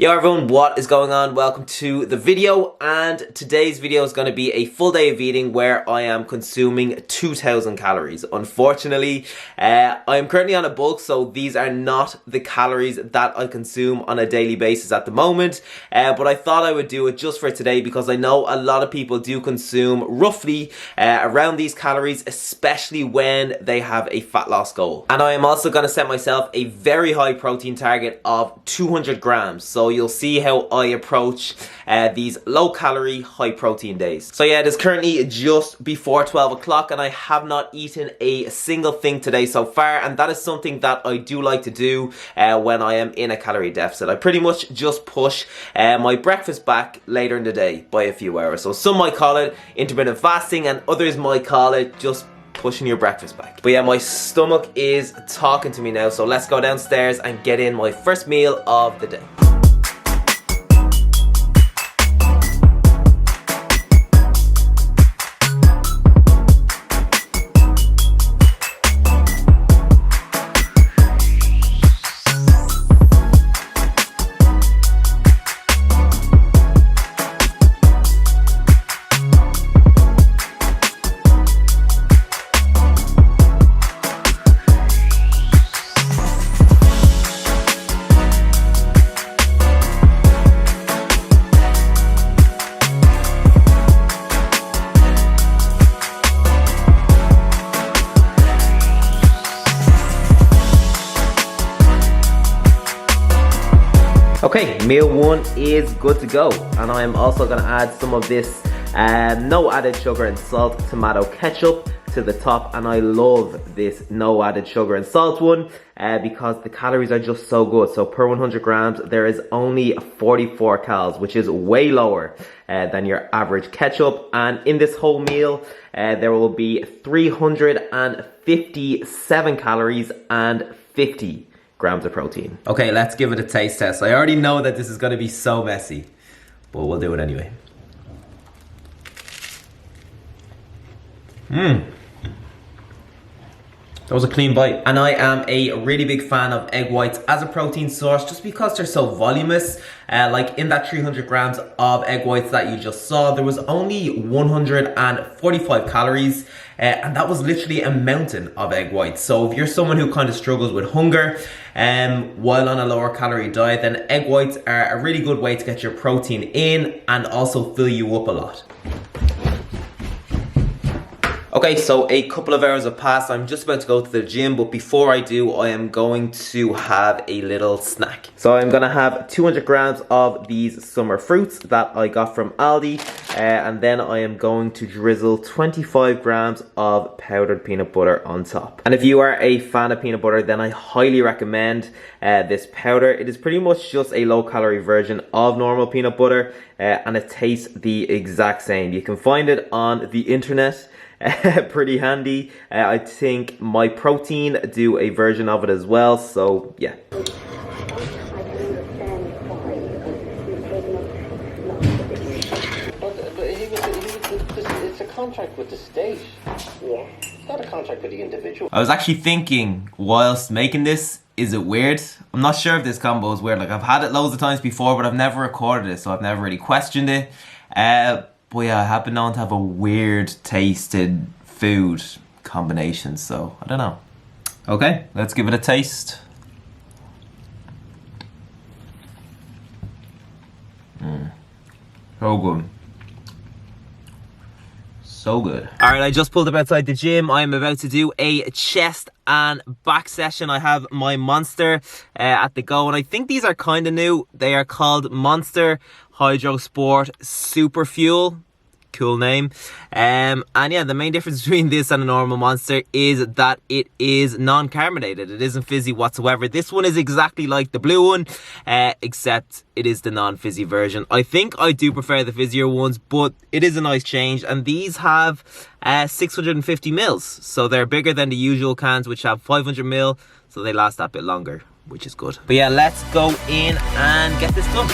Yo everyone, what is going on? Welcome to the video, and today's video is going to be a full day of eating where I am consuming 2,000 calories. Unfortunately, I am currently on a bulk, so these are not the calories that I consume on a daily basis at the moment, but I thought I would do it just for today because I know a lot of people do consume roughly around these calories, especially when they have a fat loss goal. And I am also going to set myself a very high protein target of 200 grams. So you'll see how I approach these low calorie, high protein days. So yeah, it is currently just before 12 o'clock and I have not eaten a single thing today so far, and that is something that I do like to do when I am in a calorie deficit. I pretty much just push my breakfast back later in the day by a few hours. So some might call it intermittent fasting and others might call it just pushing your breakfast back. But yeah, my stomach is talking to me now, so let's go downstairs and get in my first meal of the day. Okay, meal one is good to go, and I am also going to add some of this no added sugar and salt tomato ketchup to the top, and I love this no added sugar and salt one because the calories are just so good. So per 100 grams there is only 44 calories, which is way lower than your average ketchup, and in this whole meal there will be 357 calories and 50 grams of protein. Okay, let's give it a taste test. I already know that this is going to be so messy, but we'll do it anyway. That was a clean bite. And I am a really big fan of egg whites as a protein source just because they're so voluminous. Like in that 300 grams of egg whites that you just saw, there was only 145 calories. And that was literally a mountain of egg whites. So if you're someone who kind of struggles with hunger while on a lower calorie diet, then egg whites are a really good way to get your protein in and also fill you up a lot. Okay, so a couple of hours have passed. I'm just about to go to the gym, but before I do, I am going to have a little snack. So I'm gonna have 200 grams of these summer fruits that I got from Aldi, and then I am going to drizzle 25 grams of powdered peanut butter on top. And if you are a fan of peanut butter, then I highly recommend this powder. It is pretty much just a low calorie version of normal peanut butter, and it tastes the exact same. You can find it on the internet. Pretty handy. I think My Protein do a version of it as well, so yeah. It's a contract with the state. Yeah. It's not a contract with the individual. I was actually thinking whilst making this, is it weird? I'm not sure if this combo is weird. Like, I've had it loads of times before, but I've never recorded it, so I've never really questioned it. But yeah, I have been known to have a weird tasted food combination, so I don't know. Okay, let's give it a taste. So good. So good. Alright, I just pulled up outside the gym. I'm about to do a chest and back session. I have my Monster at the go, and I think these are kind of new. They are called Monster Hydro Sport Super Fuel. Cool name. And yeah, the main difference between this and a normal Monster is that it is non-carbonated. It isn't fizzy whatsoever. This one is exactly like the blue one, except it is the non-fizzy version. I think I do prefer the fizzier ones, but it is a nice change. And these have 650 mils, so they're bigger than the usual cans, which have 500 mil, so they last that bit longer, which is good. But yeah, let's go in and get this done.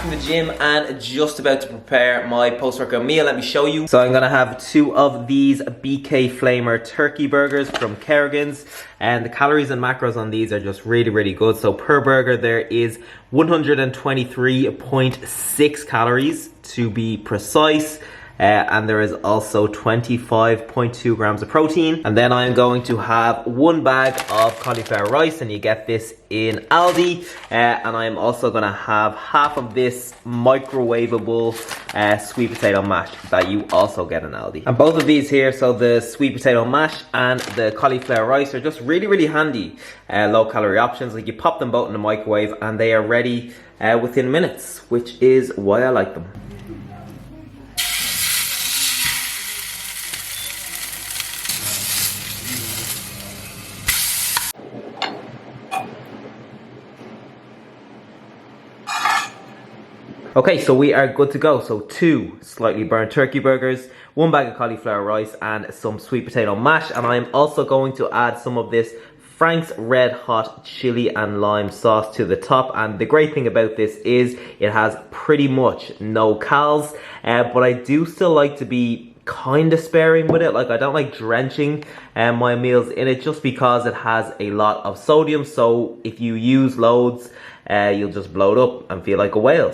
from the gym and just about to prepare my post-workout meal. Let me show you. So I'm gonna have 2 of these BK Flamer turkey burgers from Kerrigan's, and the calories and macros on these are just really, really good. So per burger there is 123.6 calories to be precise. And there is also 25.2 grams of protein. And then I'm going to have 1 bag of cauliflower rice, and you get this in Aldi. And I'm also gonna have half of this microwavable sweet potato mash that you also get in Aldi. And both of these here, so the sweet potato mash and the cauliflower rice, are just really, really handy low calorie options. Like, you pop them both in the microwave and they are ready within minutes, which is why I like them. Okay, so we are good to go. So 2 slightly burnt turkey burgers, 1 bag of cauliflower rice, and some sweet potato mash. And I'm also going to add some of this Frank's Red Hot Chili and Lime sauce to the top. And the great thing about this is it has pretty much no calories, but I do still like to be kind of sparing with it. Like, I don't like drenching my meals in it, just because it has a lot of sodium. So if you use loads, you'll just bloat up and feel like a whale.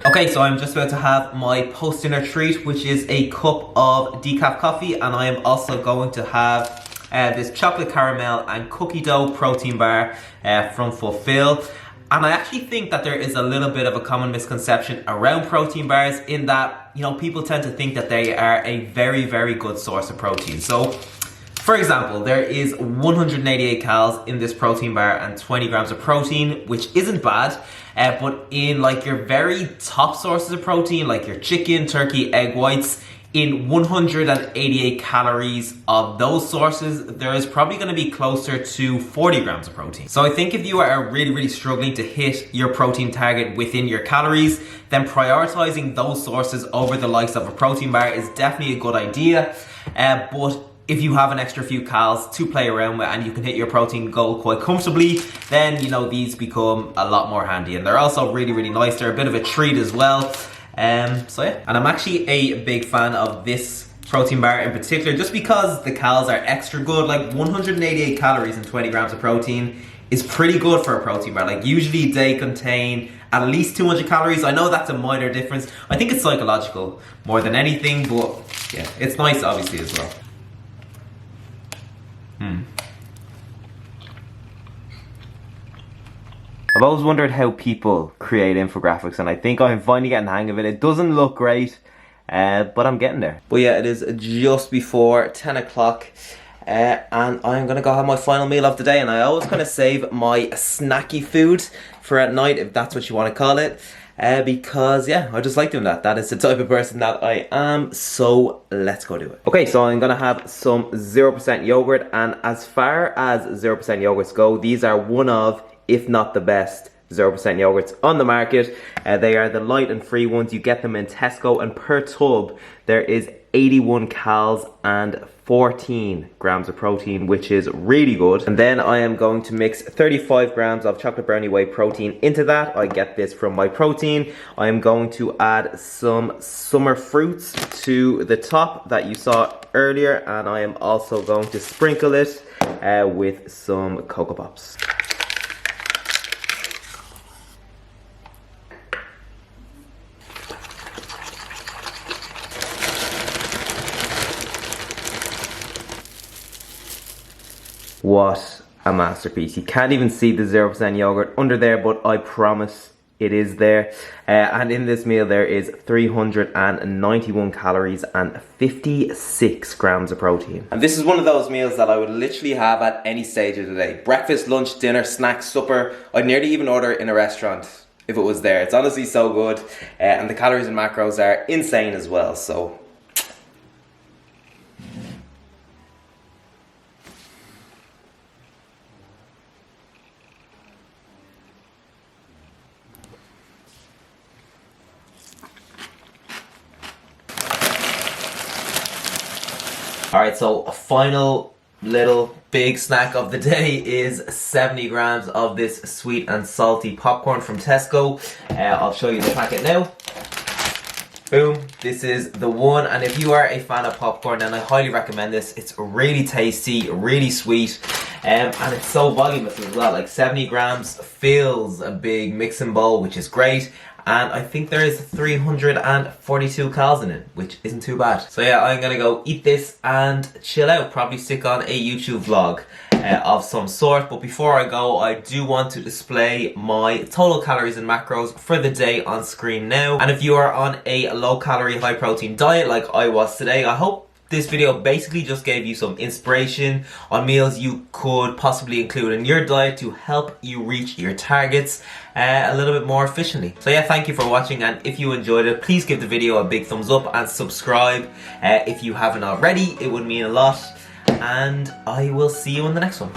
Okay, so I'm just about to have my post-dinner treat, which is a cup of decaf coffee, and I am also going to have this chocolate caramel and cookie dough protein bar from Fulfill. And I actually think that there is a little bit of a common misconception around protein bars, in that, you know, people tend to think that they are a very, very good source of protein. So, for example, there is 188 calories in this protein bar and 20 grams of protein, which isn't bad. But in like your very top sources of protein, like your chicken, turkey, egg whites, in 188 calories of those sources, there is probably going to be closer to 40 grams of protein. So I think if you are really, really struggling to hit your protein target within your calories, then prioritizing those sources over the likes of a protein bar is definitely a good idea. But if you have an extra few calories to play around with and you can hit your protein goal quite comfortably, then, you know, these become a lot more handy. And they're also really, really nice. They're a bit of a treat as well. So yeah, and I'm actually a big fan of this protein bar in particular, just because the calories are extra good. Like, 188 calories and 20 grams of protein is pretty good for a protein bar. Like, usually they contain at least 200 calories. I know that's a minor difference. I think it's psychological more than anything, but yeah, it's nice obviously as well. I've always wondered how people create infographics, and I think I'm finally getting the hang of it. It doesn't look great, but I'm getting there. But yeah, it is just before 10 o'clock, and I'm gonna go have my final meal of the day. And I always kind of save my snacky food for at night, if that's what you want to call it, because yeah, I just like doing that. That is the type of person that I am. So let's go do it. Okay, so I'm gonna have some 0% yogurt, and as far as 0% yogurts go, these are one of, if not the best, 0% yogurts on the market. They are the light and free ones. You get them in Tesco, and per tub there is 81 calories and 14 grams of protein, which is really good. And then I am going to mix 35 grams of chocolate brownie whey protein into that. I get this from My Protein. I am going to add some summer fruits to the top that you saw earlier, and I am also going to sprinkle it with some Cocoa Pops. What a masterpiece. You can't even see the 0% yogurt under there, but I promise it is there. And in this meal there is 391 calories and 56 grams of protein. And this is one of those meals that I would literally have at any stage of the day. Breakfast, lunch, dinner, snack, supper. I'd nearly even order it in a restaurant if it was there. It's honestly so good. And the calories and macros are insane as well. So Alright, so a final little big snack of the day is 70 grams of this sweet and salty popcorn from Tesco. I'll show you the packet now. Boom, this is the one, and if you are a fan of popcorn, then I highly recommend this. It's really tasty, really sweet, and it's so voluminous as well. Like 70 grams fills a big mixing bowl, which is great. And I think there is 342 calories in it, which isn't too bad. So yeah, I'm gonna go eat this and chill out. Probably stick on a YouTube vlog of some sort. But before I go, I do want to display my total calories and macros for the day on screen now. And if you are on a low calorie, high protein diet like I was today, I hope this video basically just gave you some inspiration on meals you could possibly include in your diet to help you reach your targets a little bit more efficiently. So yeah, thank you for watching, and if you enjoyed it, please give the video a big thumbs up and subscribe if you haven't already. It would mean a lot, and I will see you in the next one.